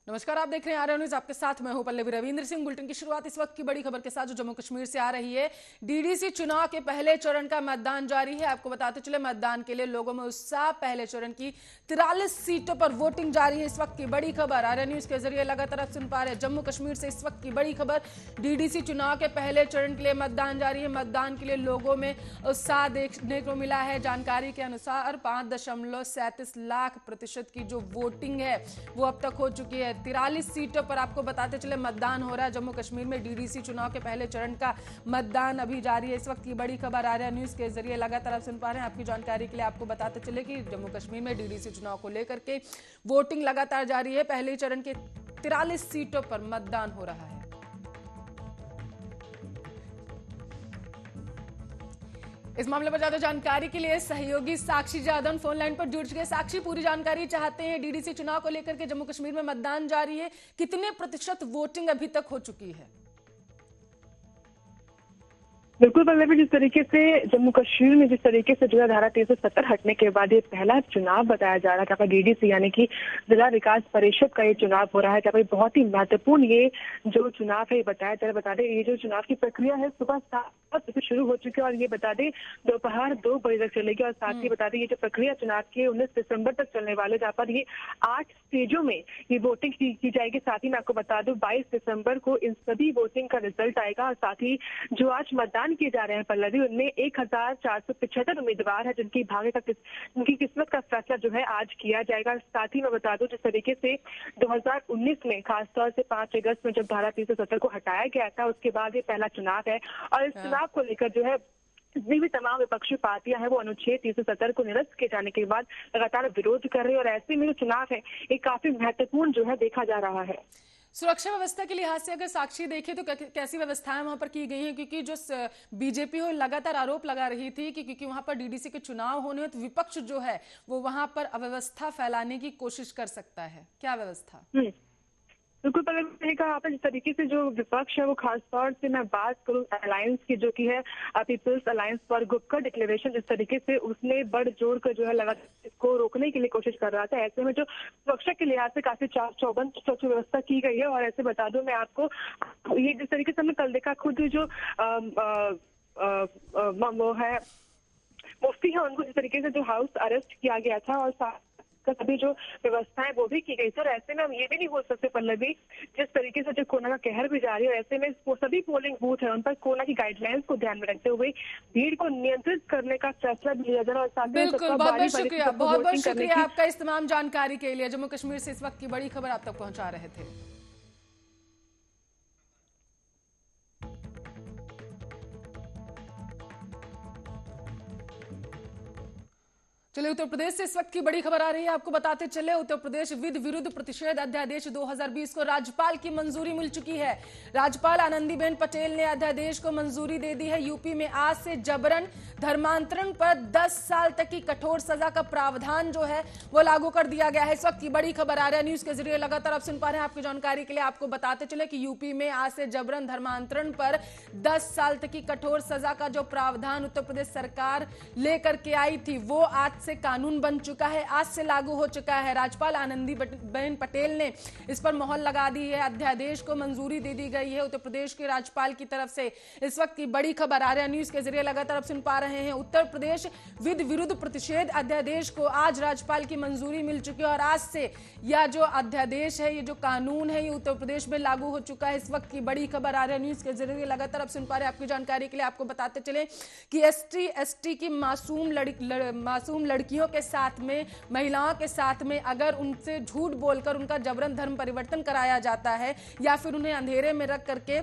नमस्कार, आप देख रहे हैं आर्या न्यूज। आपके साथ मैं हूं पल्लवी रविंद्र सिंह। बुलेटिन की शुरुआत इस वक्त की बड़ी खबर के साथ जो जम्मू कश्मीर से आ रही है। डीडीसी चुनाव के पहले चरण का मतदान जारी है। आपको बताते चले मतदान के लिए लोगों में उत्साह। पहले चरण की 43 सीटों पर वोटिंग जारी है। इस वक्त की बड़ी खबर आर्या न्यूज के जरिए लगातार आप सुन पा रहे हैं। जम्मू कश्मीर से इस वक्त की बड़ी खबर, डीडीसी चुनाव के पहले चरण के लिए मतदान जारी है। मतदान के लिए लोगों में उत्साह देखने को मिला है। जानकारी के अनुसार 5.37 लाख प्रतिशत की जो वोटिंग है वो अब तक हो चुकी है। 43 सीटों पर आपको बताते चले मतदान हो रहा है। जम्मू कश्मीर में डीडीसी चुनाव के पहले चरण का मतदान अभी जारी है। इस वक्त की बड़ी खबर आर्या न्यूज के जरिए लगातार आप सुन पा रहे हैं। आपकी जानकारी के लिए आपको बताते चले कि जम्मू कश्मीर में डीडीसी चुनाव को लेकर के वोटिंग लगातार जारी है। पहले चरण के 43 सीटों पर मतदान हो रहा है। इस मामले पर ज्यादा जानकारी के लिए सहयोगी साक्षी जादव फोन लाइन पर जुड़ चुके। साक्षी, पूरी जानकारी चाहते हैं। डीडीसी चुनाव को लेकर के जम्मू कश्मीर में मतदान जारी है, कितने प्रतिशत वोटिंग अभी तक हो चुकी है? बिल्कुल पल्लवी, जिस तरीके से जम्मू कश्मीर में जिस तरीके से जो है धारा 370 हटने के बाद ये पहला चुनाव बताया जा रहा है, जहाँ पर डीडीसी यानी कि जिला विकास परिषद का ये चुनाव हो रहा है, जहाँ पर बहुत ही महत्वपूर्ण ये जो चुनाव है बताया जा रहा है। बता दें ये जो चुनाव की प्रक्रिया है सुबह 7 बजे शुरू हो चुकी है और ये बता दें दोपहर 2 बजे तक चलेगी। और साथ ही बता दें ये जो प्रक्रिया चुनाव की 19 दिसंबर तक चलने वाले, जहाँ पर ये 8 स्टेजों में ये वोटिंग की जाएगी। साथ ही मैं आपको बता दूं 22 दिसंबर को इन सभी वोटिंग का रिजल्ट आएगा। और साथ ही जो आज मतदान किए जा रहे हैं पल्लवी, उनमें 1475 उम्मीदवार है जिनकी भाग्य का उनकी किस्मत का फैसला जो है आज किया जाएगा। साथ ही मैं बता दूं जिस तरीके से 2019 में खासतौर से 5 अगस्त में जब धारा 370 को हटाया गया था, उसके बाद ये पहला चुनाव है। और इस चुनाव को लेकर जो है जितनी भी तमाम विपक्षी पार्टियां हैं वो अनुच्छेद 370 को निरस्त किए जाने के बाद लगातार विरोध कर रही है। और ऐसे में जो चुनाव है ये काफी महत्वपूर्ण जो है देखा जा रहा है। सुरक्षा व्यवस्था के लिहाज से अगर साक्षी देखें तो कैसी व्यवस्थाएं वहां पर की गई हैं? क्योंकि जो बीजेपी हो लगातार आरोप लगा रही थी कि क्योंकि वहां पर डीडीसी के चुनाव होने हैं तो विपक्ष जो है वो वहां पर अव्यवस्था फैलाने की कोशिश कर सकता है। क्या व्यवस्था? बिल्कुल पहले कहा आपने, जिस तरीके से जो विपक्ष है वो खासतौर से मैं बात करूं अलायंस की, जो कि है people's alliance for Gupkar declaration, जिस तरीके से उसने बढ़ जोड़ कर जो है लगातार इसको रोकने के लिए कोशिश कर रहा था। ऐसे में जो सुरक्षा के लिहाज से काफी चौबंद सुरक्षा व्यवस्था की गई है। और ऐसे बता दूं मैं आपको, ये जिस तरीके से हमने कल देखा, खुद जो वो है मुफ्ती है उनको जिस तरीके से जो हाउस अरेस्ट किया गया था और सभी जो व्यवस्थाएं वो भी की गई थी। और ऐसे में हम ये भी नहीं बोल सकते पल्लवी, जिस तरीके से जो कोरोना का कहर भी जारी है, ऐसे में वो सभी पोलिंग बूथ है उन पर कोरोना की गाइडलाइंस को ध्यान में रखते हुए भीड़ को नियंत्रित करने का फैसला भी लिया जा रहा है। और साथ में बिल्कुल, बहुत बहुत शुक्रिया, बहुत बहुत शुक्रिया आपका इस तमाम जानकारी के लिए। जम्मू कश्मीर से इस वक्त की बड़ी खबर आप तक पहुंचा रहे थे। चलिए उत्तर प्रदेश से इस वक्त की बड़ी खबर आ रही है। आपको बताते चले उत्तर प्रदेश विधि विरुद्ध प्रतिषेध अध्यादेश 2020 को राज्यपाल की मंजूरी मिल चुकी है। राज्यपाल आनंदीबेन पटेल ने अध्यादेश को मंजूरी दे दी है। यूपी में आज से जबरन धर्मांतरण पर 10 साल तक की कठोर सजा का प्रावधान जो है वो लागू कर दिया गया है। इस वक्त की बड़ी खबर आर्या न्यूज के जरिए लगातार आप सुन पा रहे हैं। आपकी जानकारी के लिए आपको बताते चले कि यूपी में आज से जबरन धर्मांतरण पर 10 साल तक की कठोर सजा का जो प्रावधान उत्तर प्रदेश सरकार लेकर के आई थी वो आज से कानून बन चुका है, आज से लागू हो चुका है। राज्यपाल आनंदीबेन पटेल ने इस पर मोहर लगा दी है। अध्यादेश को मंजूरी दे दी गई है उत्तर प्रदेश के राज्यपाल की तरफ से। इस वक्त की बड़ी खबर आर्या न्यूज के जरिए लगातार आप सुन पा रहे हैं। उत्तर प्रदेश विधि विरुद्ध प्रतिषेध अध्यादेश को आज राज्यपाल की मंजूरी मिल चुकी है और आज से यह जो अध्यादेश है, ये जो कानून है, ये उत्तर प्रदेश में लागू हो चुका है। इस वक्त की बड़ी खबर आर्या न्यूज के जरिए लगातार आप सुन पा रहे हैं। आपकी जानकारी के लिए आपको बताते चले कि एसटी की मासूम लड़कियों के साथ में, महिलाओं के साथ में अगर उनसे झूठ बोलकर उनका जबरन धर्म परिवर्तन कराया जाता है या फिर उन्हें अंधेरे में रख करके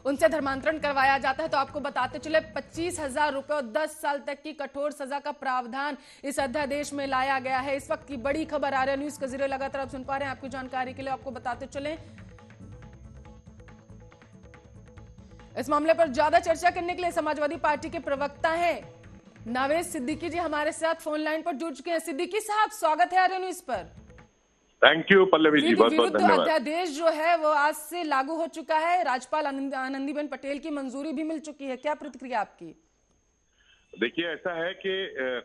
उनसे धर्मांतरण करवाया जाता है तो आपको बताते चले 25,000 रुपए और 10 साल तक की कठोर सजा का प्रावधान इस अध्यादेश में लाया गया है। इस वक्त की बड़ी खबर आर्या न्यूज के जरिए लगातार आप सुन पा रहे हैं। आपकी जानकारी के लिए आपको बताते चले इस मामले पर ज्यादा चर्चा करने के लिए समाजवादी पार्टी के प्रवक्ता हैं नावेद सिद्दीकी जी हमारे साथ फोन लाइन पर जुड़ चुके हैं। सिद्दीकी साहब, स्वागत है आर्या न्यूज पर। थैंक यू पल्लवी जी, बहुत बहुत धन्यवाद। अध्यादेश जो है वो आज से लागू हो चुका है। राज्यपाल आनंदीबेन पटेल की मंजूरी भी मिल चुकी है। क्या प्रतिक्रिया आपकी? देखिए, ऐसा है कि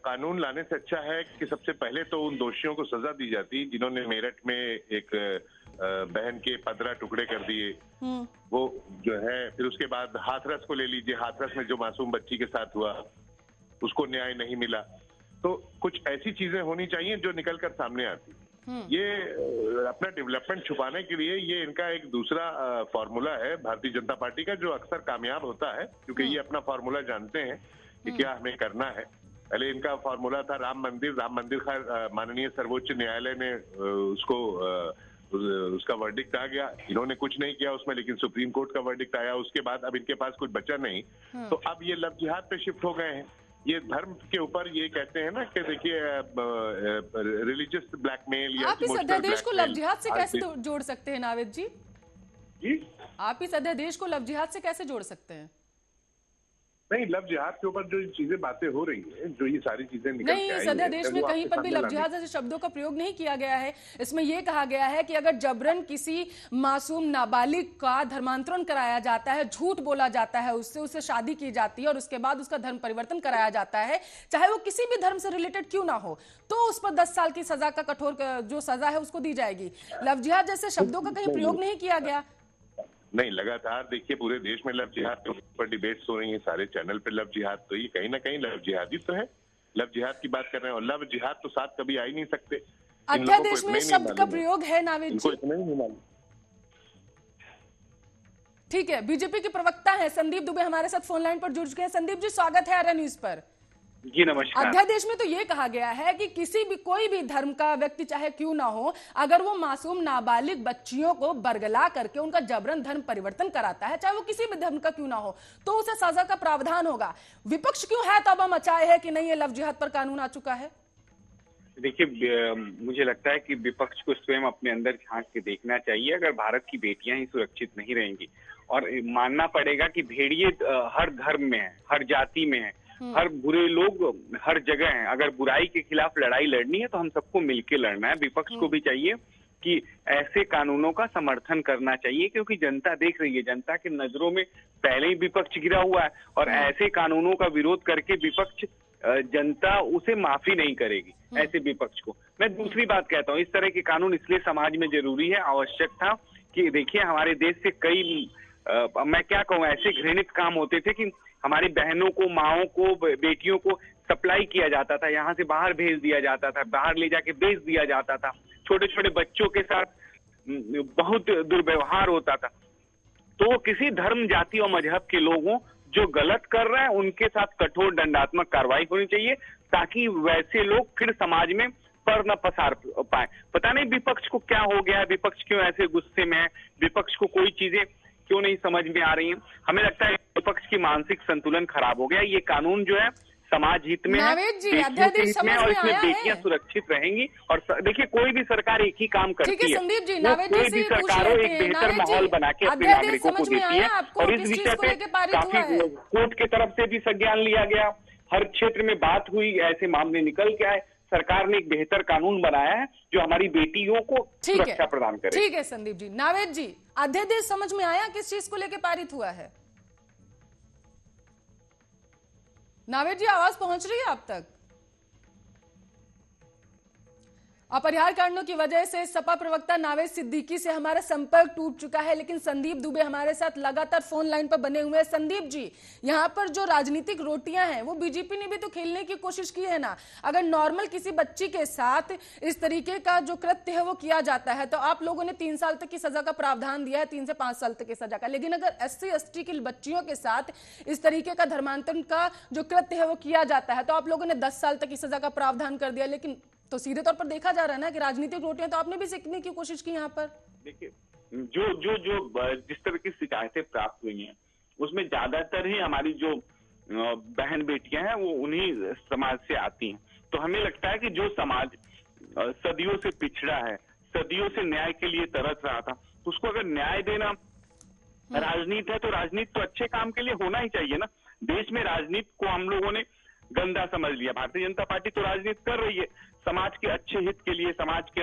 कानून लाने से अच्छा है कि सबसे पहले तो उन दोषियों को सजा दी जाती जिन्होंने मेरठ में एक बहन के 15 टुकड़े कर दिए। वो जो है, फिर उसके बाद हाथरस को ले लीजिए, हाथरस में जो मासूम बच्ची के साथ हुआ उसको न्याय नहीं मिला। तो कुछ ऐसी चीजें होनी चाहिए जो निकल कर सामने आती। ये अपना डेवलपमेंट छुपाने के लिए ये इनका एक दूसरा फॉर्मूला है भारतीय जनता पार्टी का, जो अक्सर कामयाब होता है, क्योंकि ये अपना फॉर्मूला जानते हैं कि क्या हमें करना है। पहले इनका फॉर्मूला था राम मंदिर खैर माननीय सर्वोच्च न्यायालय ने उसका वर्डिक्ट आ गया, इन्होंने कुछ नहीं किया उसमें, लेकिन सुप्रीम कोर्ट का वर्डिक्ट आया। उसके बाद अब इनके पास कुछ बचा नहीं, तो अब ये लव जिहाद पे शिफ्ट हो गए हैं। ये धर्म के ऊपर ये कहते हैं ना कि देखिए रिलीजियस ब्लैकमेल या आप इस अध्यादेश को लव जिहाद से कैसे जोड़ सकते हैं नावेद जी? आप इस अध्यादेश को लव जिहाद से कैसे जोड़ सकते हैं? नहीं, लव जिहाद के ऊपर जो चीजें बातें हो रही हैं, जो ये सारी चीजें निकल नहीं, इस अध्यादेश में कहीं पर भी लव जिहाद जैसे शब्दों का प्रयोग नहीं किया गया है। इसमें यह कहा गया है कि अगर जबरन किसी मासूम नाबालिग का धर्मांतरण कराया जाता है, झूठ बोला जाता है, उससे शादी की जाती है और उसके बाद उसका धर्म परिवर्तन कराया जाता है, चाहे वो किसी भी धर्म से रिलेटेड क्यों ना हो, तो उस पर 10 साल की सजा का कठोर जो सजा है उसको दी जाएगी। लव जिहाद जैसे शब्दों का कहीं प्रयोग नहीं किया गया। नहीं, लगातार देखिए पूरे देश में लव जिहाद के ऊपर डिबेट्स हो रही हैं, सारे चैनल पे लव जिहाद, तो ये कहीं ना कहीं लव जिहाद ही तो है। लव जिहाद की बात कर रहे हैं, और लव जिहाद तो साथ कभी आ ही नहीं सकते। अध्यादेश में शब्द का प्रयोग है नावेद जी? ठीक है, बीजेपी के प्रवक्ता है संदीप दुबे हमारे साथ फोन लाइन पर जुड़ चुके हैं। संदीप जी, स्वागत है आर्या न्यूज पर। जी नमस्कार। अध्यादेश में तो ये कहा गया है कि कोई भी धर्म का व्यक्ति चाहे क्यों ना हो, अगर वो मासूम नाबालिग बच्चियों को बरगला करके उनका जबरन धर्म परिवर्तन कराता है, चाहे वो किसी भी धर्म का क्यों ना हो, तो उसे सजा का प्रावधान होगा। विपक्ष क्यों है तब मचाए है कि नहीं ये लव जिहाद पर कानून आ चुका है? देखिए, मुझे लगता है कि विपक्ष को स्वयं अपने अंदर झांक के देखना चाहिए। अगर भारत की बेटियां ही सुरक्षित नहीं रहेंगी, और मानना पड़ेगा कि भेड़िए हर धर्म में है, हर जाति में है, हर बुरे लोग हर जगह हैं। अगर बुराई के खिलाफ लड़ाई लड़नी है तो हम सबको मिलकर लड़ना है। विपक्ष को भी चाहिए कि ऐसे कानूनों का समर्थन करना चाहिए, क्योंकि जनता देख रही है, जनता की नजरों में पहले ही विपक्ष गिरा हुआ है, और ऐसे कानूनों का विरोध करके विपक्ष जनता उसे माफी नहीं करेगी, ऐसे विपक्ष को। मैं दूसरी बात कहता हूँ, इस तरह के कानून इसलिए समाज में जरूरी है, आवश्यक था कि देखिए हमारे देश से कई मैं क्या कहूँ, ऐसे घृणित काम होते थे कि हमारी बहनों को, माओं को, बेटियों को सप्लाई किया जाता था, यहाँ से बाहर भेज दिया जाता था, बाहर ले जाके बेच दिया जाता था, छोटे छोटे बच्चों के साथ बहुत दुर्व्यवहार होता था। तो किसी धर्म, जाति और मजहब के लोगों जो गलत कर रहे हैं उनके साथ कठोर दंडात्मक कार्रवाई होनी चाहिए, ताकि वैसे लोग फिर समाज में पर न पसार पाए। पता नहीं विपक्ष को क्या हो गया है, विपक्ष क्यों ऐसे गुस्से में है, विपक्ष को कोई चीजें क्यों नहीं समझ में आ रही हैं। हमें लगता है विपक्ष की मानसिक संतुलन खराब हो गया। ये कानून जो है समाज हित में है, अध्यादेश में, और इसमें बेटियां सुरक्षित रहेंगी। और देखिए, कोई भी सरकार एक ही काम करती है, संदीप जी, कोई भी सरकारों एक बेहतर माहौल बना के अपने नागरिकों को देती है। और इस विषय पे काफी कोर्ट की तरफ से भी संज्ञान लिया गया, हर क्षेत्र में बात हुई, ऐसे मामले निकल के आए, सरकार ने एक बेहतर कानून बनाया है जो हमारी बेटियों को सुरक्षा प्रदान करे। ठीक है संदीप जी। नावेद जी, अध्यादेश समझ में आया, किस चीज को लेकर पारित हुआ है? नावेद जी, आवाज पहुंच रही है आप तक? अपरिहार्य कारणों की वजह से सपा प्रवक्ता नावेद सिद्दीकी से हमारा संपर्क टूट चुका है, लेकिन संदीप दुबे हमारे साथ लगातार फोन लाइन पर बने हुए हैं। संदीप जी, यहाँ पर जो राजनीतिक रोटियां हैं वो बीजेपी ने भी तो खेलने की कोशिश की है ना। अगर नॉर्मल किसी बच्ची के साथ इस तरीके का जो कृत्य है वो किया जाता है, तो आप लोगों ने 3 साल तक की सजा का प्रावधान दिया है, 3 से 5 साल तक की सजा का। लेकिन अगर SC ST की बच्चियों के साथ इस तरीके का धर्मांतरण का जो कृत्य है वो किया जाता है, तो आप लोगों ने 10 साल तक की सजा का प्रावधान कर दिया। लेकिन तो सीधे तौर पर देखा जा रहा है ना कि राजनीतिक रोटियां तो आपने भी सीखने की कोशिश की यहाँ पर। देखिए, जो जिस तरह की शिकायतें प्राप्त हुई हैं उसमें ज्यादातर ही हमारी जो बहन बेटियां हैं वो उन्हीं समाज से आती हैं। तो हमें लगता है कि जो समाज सदियों से पिछड़ा है, सदियों से न्याय के लिए तरस रहा था, उसको अगर न्याय देना राजनीति है, तो राजनीति तो अच्छे काम के लिए होना ही चाहिए ना। देश में राजनीति को हम लोगों ने गंदा समझ लिया। भारतीय जनता पार्टी तो राजनीति कर रही है समाज के अच्छे हित के लिए, समाज के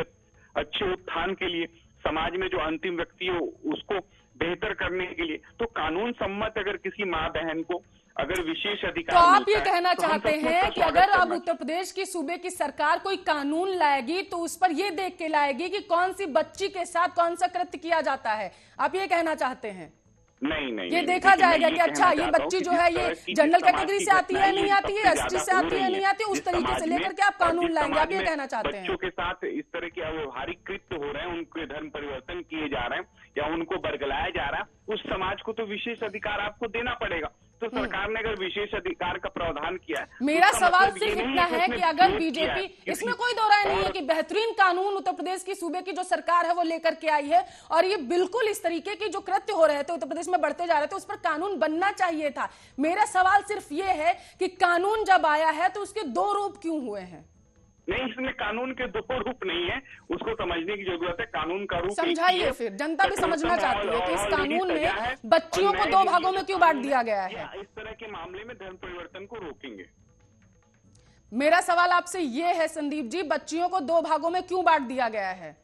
अच्छे उत्थान के लिए, समाज में जो अंतिम व्यक्ति हो उसको बेहतर करने के लिए। तो कानून सम्मत अगर किसी माँ बहन को अगर विशेष तो अधिकार आप ये मिलता है, कहना तो हम चाहते सबको हैं उसका कि स्वागत अगर अब करना उत्तर प्रदेश की सूबे की सरकार कोई कानून लाएगी तो उस पर ये देख के लाएगी कि कौन सी बच्ची के साथ कौन सा कृत्य किया जाता है, आप ये कहना चाहते हैं? नहीं ये नहीं, देखा देखिए, मैं जाएगा ये कि अच्छा कहना ये चाहता हूं बच्ची कि जो जिस है तरह ये की जनरल जिस समाज कैटेगरी की से आती है घटनाएं नहीं ये आती है, सबसे एसटी से ज्यादा हो आती है रही नहीं हैं, आती है, उस जिस तरीके से समाज लेकर में के आप और कानून जिस लाएंगे, आप समाज ये में कहना चाहते हैं? बच्चों के साथ इस तरह के अव्यवहारिक कृत्य हो रहे हैं, उनके धर्म परिवर्तन किए जा रहे हैं या उनको बरगलाया जा रहा है, उस समाज को तो विशेष अधिकार आपको देना पड़ेगा। तो सरकार ने अगर विशेष अधिकार का प्रावधान किया है, मेरा उसका सवाल मतलब ये सिर्फ नहीं इतना है उसने कि अगर विरोध किया है बीजेपी, किसी इसमें कोई दो राय नहीं है और कि बेहतरीन कानून उत्तर प्रदेश की सूबे की जो सरकार है वो लेकर के आई है और ये बिल्कुल इस तरीके के जो कृत्य हो रहे थे उत्तर प्रदेश में बढ़ते जा रहे थे उस पर कानून बनना चाहिए था। मेरा सवाल सिर्फ ये है कि कानून जब आया है तो उसके दो रूप क्यों हुए हैं? नहीं, इसमें कानून के दो रूप नहीं है, उसको समझने की जरूरत है। कानून का रूप समझाइए, फिर जनता भी समझना चाहती है कि इस कानून में बच्चियों को दो भागों में क्यों बांट दिया गया है। इस तरह के मामले में धर्म परिवर्तन को रोकेंगे। मेरा सवाल आपसे ये है संदीप जी, बच्चियों को दो भागों में क्यों बांट दिया गया है?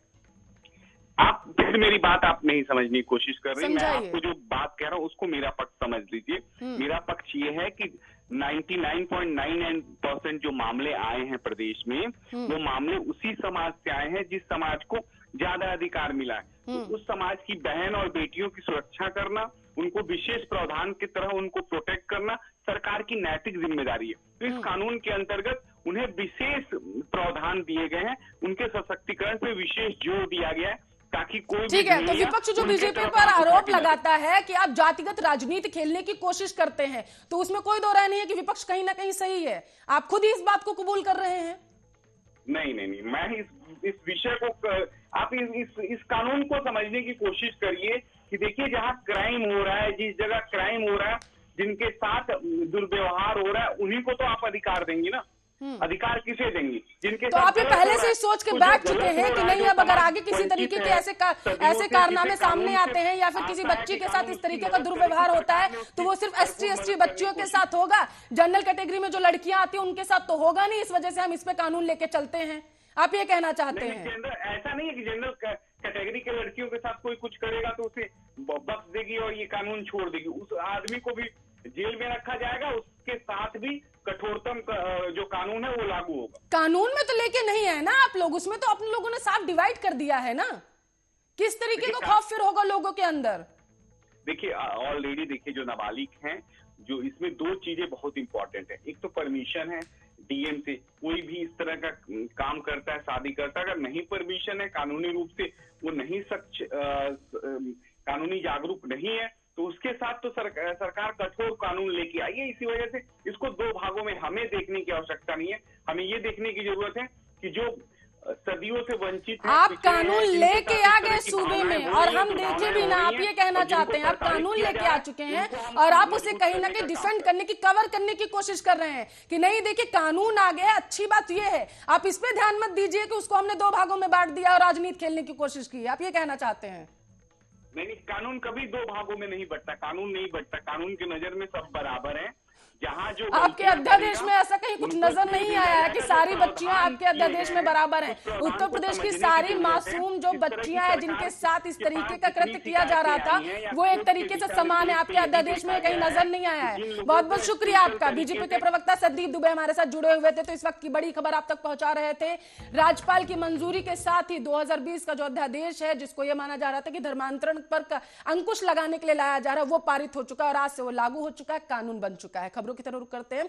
आप फिर मेरी बात आप नहीं समझने की कोशिश कर रही। मैं समझाइए। आपको जो बात कह रहा हूँ उसको मेरा पक्ष समझ लीजिए। मेरा पक्ष ये है कि 99.99% जो मामले आए हैं प्रदेश में, वो मामले उसी समाज से आए हैं जिस समाज को ज्यादा अधिकार मिला है। तो उस समाज की बहन और बेटियों की सुरक्षा करना, उनको विशेष प्रावधान की तरह उनको प्रोटेक्ट करना सरकार की नैतिक जिम्मेदारी है। तो इस कानून के अंतर्गत उन्हें विशेष प्रावधान दिए गए हैं, उनके सशक्तिकरण पे विशेष जोर दिया गया है ताकि कोई ठीक है, तो विपक्ष जो बीजेपी पर आरोप लगाता है कि आप जातिगत राजनीति खेलने की कोशिश करते हैं, तो उसमें कोई दो राय नहीं है कि विपक्ष कहीं ना कहीं सही है। आप खुद ही इस बात को कबूल कर रहे हैं? नहीं, मैं इस विषय को आप इस कानून को समझने की कोशिश करिए कि देखिए, जहाँ क्राइम हो रहा है, जिस जगह क्राइम हो रहा है, जिनके साथ दुर्व्यवहार हो रहा है, उन्हीं को तो आप अधिकार देंगी ना। अधिकार किसे देंगी? जिनके तो आप ये पहले से ही सोच के बैठ चुके हैं कि नहीं, अब अगर आगे किसी तरीके के ऐसे कारनामे सामने आते हैं या फिर किसी बच्ची के साथ इस तरीके का दुर्व्यवहार होता है तो वो सिर्फ एसटी बच्चियों के साथ होगा, जनरल कैटेगरी में जो लड़कियां आती हैं उनके साथ तो होगा नहीं, इस वजह से हम इस पे कानून लेके चलते हैं, आप ये कहना चाहते हैं? ऐसा नहीं है कि जनरल कैटेगरी के लड़कियों के साथ कोई कुछ करेगा तो उसे बख्श देगी और ये कानून छोड़ देगी। उस आदमी को भी जेल में रखा जाएगा, उसके साथ भी कठोरतम जो कानून है वो लागू होगा। कानून में तो लेके नहीं है ना आप लोग, उसमें तो अपने लोगों ने साफ डिवाइड कर दिया है ना। किस तरीके का खौफ फिर होगा लोगों के अंदर? देखिए, ऑलरेडी देखिए, जो नाबालिग हैं, जो इसमें दो चीजें बहुत इंपॉर्टेंट है। एक तो परमिशन है डीएम से, कोई भी इस तरह का काम करता है, शादी करता है, अगर नहीं परमिशन है, कानूनी रूप से वो नहीं कानूनी जागरूक नहीं है, तो उसके साथ तो सरकार कठोर कानून लेके आई है। इसी वजह से इसको दो भागों में हमें देखने की आवश्यकता नहीं है। हमें ये देखने की जरूरत है कि जो सदियों से वंचित आप कानून लेके आ गए सूबे में और हम देखे भी ना, आप ये कहना चाहते हैं आप कानून लेके आ चुके हैं और आप उसे कहीं ना कहीं डिफेंड करने की, कवर करने की कोशिश कर रहे हैं कि नहीं देखिए कानून आ गया, अच्छी बात ये है। आप इस पे ध्यान मत दीजिए कि उसको हमने दो भागों में बांट दिया और राजनीति खेलने की कोशिश की, आप ये कहना चाहते हैं? नहीं, कानून कभी दो भागों में नहीं बंटता, कानून नहीं बंटता। कानून की नजर में सब बराबर हैं। जहाँ जो आपके अध्यादेश में ऐसा कहीं कुछ नजर नहीं आया है कि सारी बच्चियां आपके अध्यादेश में बराबर हैं। उत्तर प्रदेश की सारी मासूम जो बच्चियां हैं जिनके साथ इस तरीके का कृत्य किया जा रहा था वो एक तरीके से समान है, आपके अध्यादेश में कहीं नजर नहीं आया है। बहुत बहुत शुक्रिया आपका। बीजेपी के प्रवक्ता संदीप दुबे हमारे साथ जुड़े हुए थे, तो इस वक्त की बड़ी खबर आप तक पहुंचा रहे थे। राज्यपाल की मंजूरी के साथ ही 2020 का जो अध्यादेश है, जिसको यह माना जा रहा था कि धर्मांतरण पर अंकुश लगाने के लिए लाया जा रहा है, वो पारित हो चुका है और आज से वो लागू हो चुका है, कानून बन चुका है। खबरों की तरफ रुख करते हैं।